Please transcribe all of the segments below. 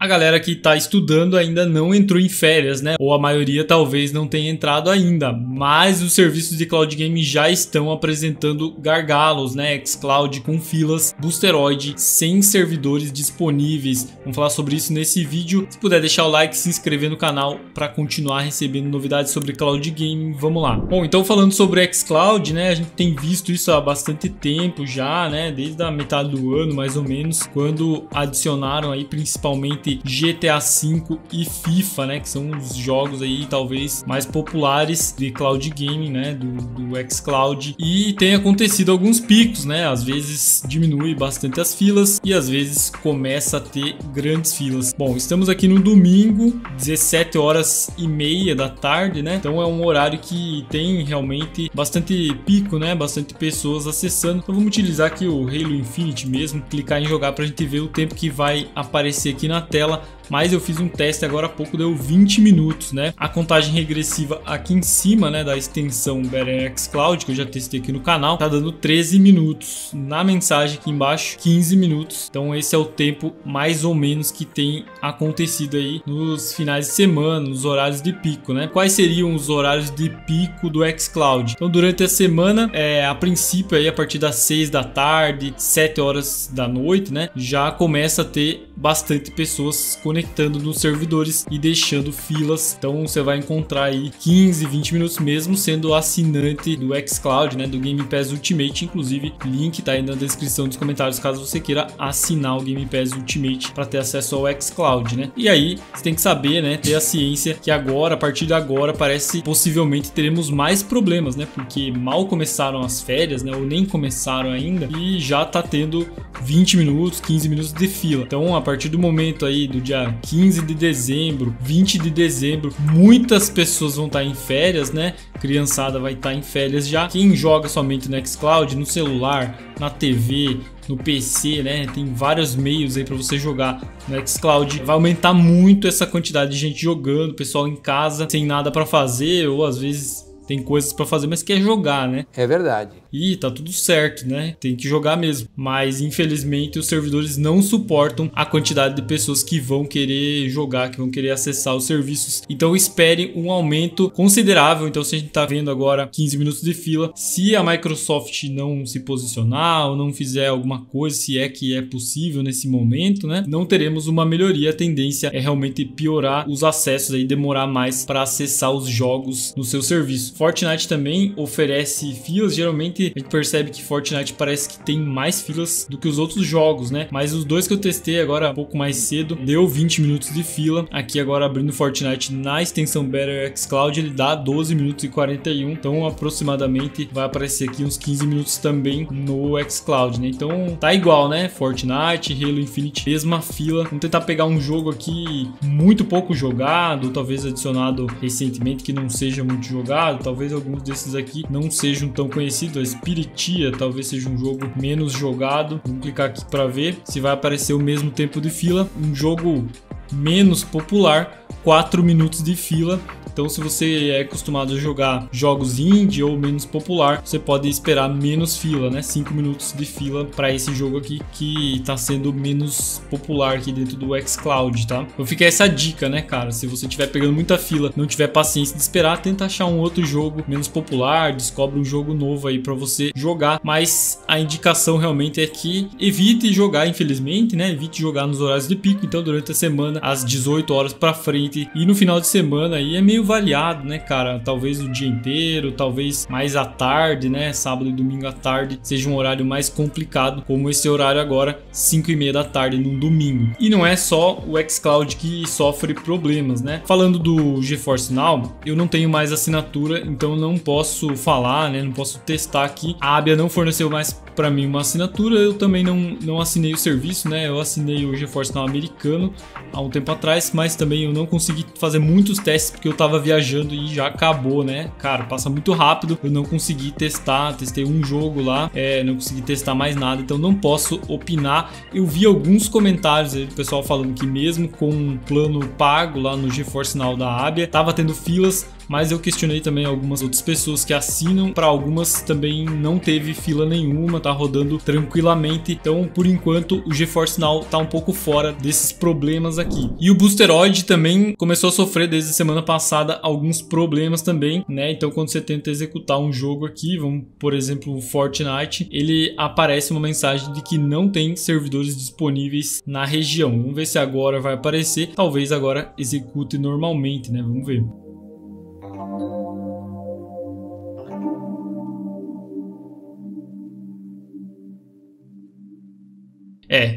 A galera que está estudando ainda não entrou em férias, né? Ou a maioria talvez não tenha entrado ainda, mas os serviços de cloud game já estão apresentando gargalos, né? xCloud com filas, Boosteroid sem servidores disponíveis. Vamos falar sobre isso nesse vídeo. Se puder deixar o like, se inscrever no canal para continuar recebendo novidades sobre cloud game, vamos lá. Bom, então falando sobre xCloud, né? A gente tem visto isso há bastante tempo já, né? Desde a metade do ano, mais ou menos, quando adicionaram aí principalmente GTA V e FIFA, né, que são os jogos aí talvez mais populares de cloud gaming, né, do xCloud, e tem acontecido alguns picos, né, às vezes diminui bastante as filas e às vezes começa a ter grandes filas. Bom, estamos aqui no domingo, 17h30 da tarde, né, então é um horário que tem realmente bastante pico, né, bastante pessoas acessando. Então vamos utilizar aqui o Halo Infinite mesmo, clicar em jogar pra gente ver o tempo que vai aparecer aqui na tela. Mas eu fiz um teste agora há pouco, deu 20 minutos, né? A contagem regressiva aqui em cima, né, da extensão Better xCloud, que eu já testei aqui no canal, tá dando 13 minutos. Na mensagem aqui embaixo, 15 minutos. Então esse é o tempo mais ou menos que tem acontecido aí nos finais de semana, nos horários de pico, né? Quais seriam os horários de pico do xCloud? Então durante a semana, a princípio aí a partir das 6 da tarde, 7 horas da noite, né, já começa a ter bastante pessoas conectando nos servidores e deixando filas. Então você vai encontrar aí 15, 20 minutos mesmo sendo assinante do xCloud, né, do Game Pass Ultimate. Inclusive, link tá aí na descrição dos comentários caso você queira assinar o Game Pass Ultimate para ter acesso ao xCloud, né? E aí, você tem que saber, né, ter a ciência que agora, a partir de agora, parece possivelmente teremos mais problemas, né? Porque mal começaram as férias, né, ou nem começaram ainda e já tá tendo 20 minutos, 15 minutos de fila. Então, a partir do momento aí do dia 15 de dezembro, 20 de dezembro, muitas pessoas vão estar em férias, né? Criançada vai estar em férias já. Quem joga somente no xCloud, no celular, na TV, no PC, né? Tem vários meios aí para você jogar no xCloud. Vai aumentar muito essa quantidade de gente jogando, pessoal em casa sem nada para fazer, ou às vezes tem coisas para fazer, mas quer jogar, né? É verdade. E tá tudo certo, né? Tem que jogar mesmo. Mas infelizmente os servidores não suportam a quantidade de pessoas que vão querer jogar, que vão querer acessar os serviços. Então espere um aumento considerável. Então se a gente tá vendo agora 15 minutos de fila, se a Microsoft não se posicionar ou não fizer alguma coisa, se é que é possível nesse momento, né? Não teremos uma melhoria. A tendência é realmente piorar os acessos aí, demorar mais para acessar os jogos no seu serviço. Fortnite também oferece filas. Geralmente a gente percebe que Fortnite parece que tem mais filas do que os outros jogos, né? Mas os dois que eu testei agora um pouco mais cedo, deu 20 minutos de fila. Aqui agora abrindo Fortnite na extensão Better xCloud, ele dá 12 minutos e 41. Então aproximadamente vai aparecer aqui uns 15 minutos também no xCloud, né? Então tá igual, né? Fortnite, Halo Infinite, mesma fila. Vamos tentar pegar um jogo aqui muito pouco jogado, talvez adicionado recentemente que não seja muito jogado. Talvez alguns desses aqui não sejam tão conhecidos. A Spiritia talvez seja um jogo menos jogado. Vamos clicar aqui para ver se vai aparecer o mesmo tempo de fila. Um jogo menos popular, 4 minutos de fila. Então se você é acostumado a jogar jogos indie ou menos popular, você pode esperar menos fila, né? 5 minutos de fila para esse jogo aqui que está sendo menos popular aqui dentro do xCloud, tá? Então fica essa dica, né, cara? Se você estiver pegando muita fila, não tiver paciência de esperar, tenta achar um outro jogo menos popular, descobre um jogo novo aí para você jogar. Mas a indicação realmente é que evite jogar, infelizmente, né? Evite jogar nos horários de pico. Então durante a semana, às 18 horas para frente, e no final de semana aí é meio variado, né, cara? Talvez o dia inteiro, talvez mais à tarde, né? Sábado e domingo à tarde seja um horário mais complicado, como esse horário agora, 5h30 da tarde num domingo. E não é só o xCloud que sofre problemas, né? Falando do GeForce Now, eu não tenho mais assinatura, então não posso falar, né? Não posso testar aqui. A Abia não forneceu mais para mim uma assinatura, eu também não assinei o serviço, né? Eu assinei o GeForce Now americano há um tempo atrás, mas também eu não consegui fazer muitos testes porque eu tava viajando e já acabou, né? Cara, passa muito rápido, eu não consegui testar, testei um jogo lá, não consegui testar mais nada, então não posso opinar. Eu vi alguns comentários aí do pessoal falando que mesmo com um plano pago lá no GeForce Now da Abia, tava tendo filas, mas eu questionei também algumas outras pessoas que assinam, para algumas também não teve fila nenhuma, tá rodando tranquilamente. Então, por enquanto, o GeForce Now tá um pouco fora desses problemas aqui. E o Boosteroid também começou a sofrer desde a semana passada alguns problemas também, né? Então, quando você tenta executar um jogo aqui, vamos, por exemplo, o Fortnite, ele aparece uma mensagem de que não tem servidores disponíveis na região. Vamos ver se agora vai aparecer. Talvez agora execute normalmente, né? Vamos ver.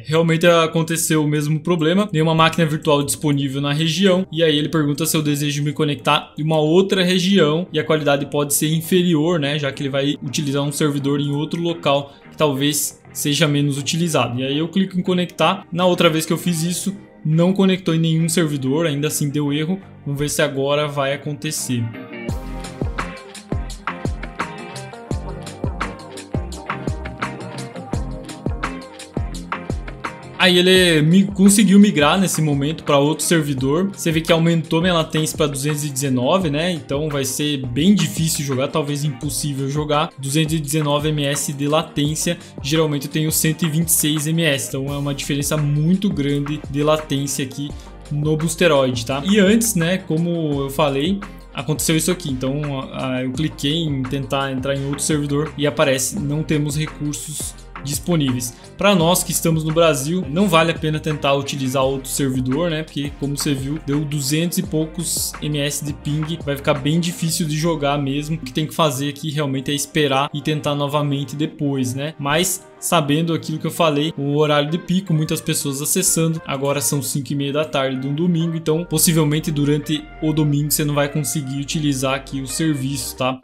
Realmente aconteceu o mesmo problema. Nenhuma máquina virtual disponível na região. E aí ele pergunta se eu desejo me conectar em uma outra região. E a qualidade pode ser inferior, né? Já que ele vai utilizar um servidor em outro local que talvez seja menos utilizado. E aí eu clico em conectar. Na outra vez que eu fiz isso, não conectou em nenhum servidor. Ainda assim deu erro. Vamos ver se agora vai acontecer. Aí ele conseguiu migrar nesse momento para outro servidor. Você vê que aumentou minha latência para 219, né? Então vai ser bem difícil jogar, talvez impossível jogar. 219 ms de latência, geralmente eu tenho 126 ms, então é uma diferença muito grande de latência aqui no Boosteroid, tá? E antes, né, como eu falei, aconteceu isso aqui. Então eu cliquei em tentar entrar em outro servidor e aparece: não temos recursos disponíveis. Para nós que estamos no Brasil, não vale a pena tentar utilizar outro servidor, né? Porque, como você viu, deu 200 e poucos ms de ping, vai ficar bem difícil de jogar mesmo. O que tem que fazer aqui realmente é esperar e tentar novamente depois, né? Mas sabendo aquilo que eu falei, o horário de pico, muitas pessoas acessando, agora são 5h30 da tarde de um domingo, então possivelmente durante o domingo você não vai conseguir utilizar aqui o serviço, tá?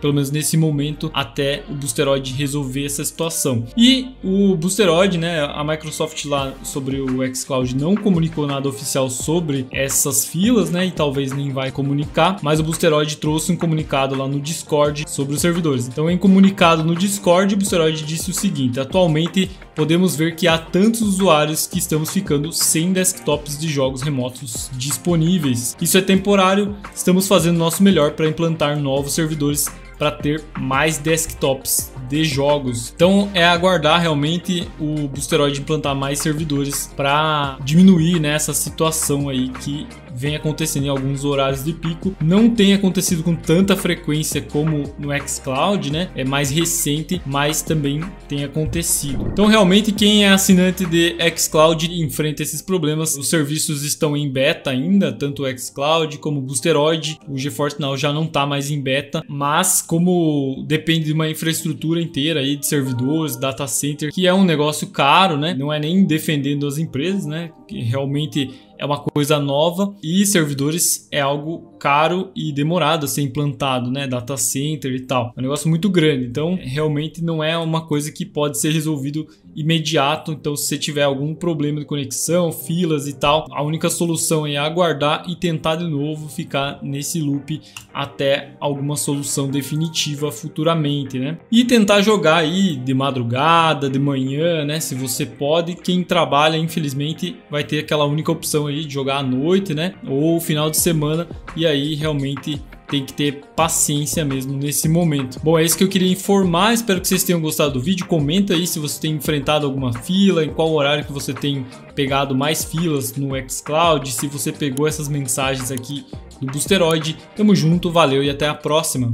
Pelo menos nesse momento, até o Boosteroid resolver essa situação. E o Boosteroid, né, a Microsoft lá sobre o xCloud não comunicou nada oficial sobre essas filas, né, e talvez nem vai comunicar, mas o Boosteroid trouxe um comunicado lá no Discord sobre os servidores. Então, em comunicado no Discord, o Boosteroid disse o seguinte: atualmente podemos ver que há tantos usuários que estamos ficando sem desktops de jogos remotos disponíveis. Isso é temporário, estamos fazendo o nosso melhor para implantar novos servidores para ter mais desktops de jogos. Então é aguardar realmente o Boosteroid implantar mais servidores para diminuir, né, essa situação aí que vem acontecendo em alguns horários de pico. Não tem acontecido com tanta frequência como no xCloud, né? É mais recente, mas também tem acontecido. Então realmente quem é assinante de xCloud enfrenta esses problemas. Os serviços estão em beta ainda, tanto o xCloud como o Boosteroid. O GeForce Now já não está mais em beta, mas como depende de uma infraestrutura inteira aí de servidores, data center, que é um negócio caro, né? Não é nem defendendo as empresas, né? Que realmente é uma coisa nova, e servidores é algo caro e demorado a ser implantado, né? Data center e tal. É um negócio muito grande, então realmente não é uma coisa que pode ser resolvido imediato. Então, se você tiver algum problema de conexão, filas e tal, a única solução é aguardar e tentar de novo ficar nesse loop até alguma solução definitiva futuramente, né? E tentar jogar aí de madrugada, de manhã, né? Se você pode. Quem trabalha, infelizmente, vai ter aquela única opção aí de jogar à noite, né? Ou final de semana, e aí realmente tem que ter paciência mesmo nesse momento. Bom, é isso que eu queria informar. Espero que vocês tenham gostado do vídeo. Comenta aí se você tem enfrentado alguma fila, em qual horário que você tem pegado mais filas no xCloud, se você pegou essas mensagens aqui do Boosteroid. Tamo junto, valeu e até a próxima.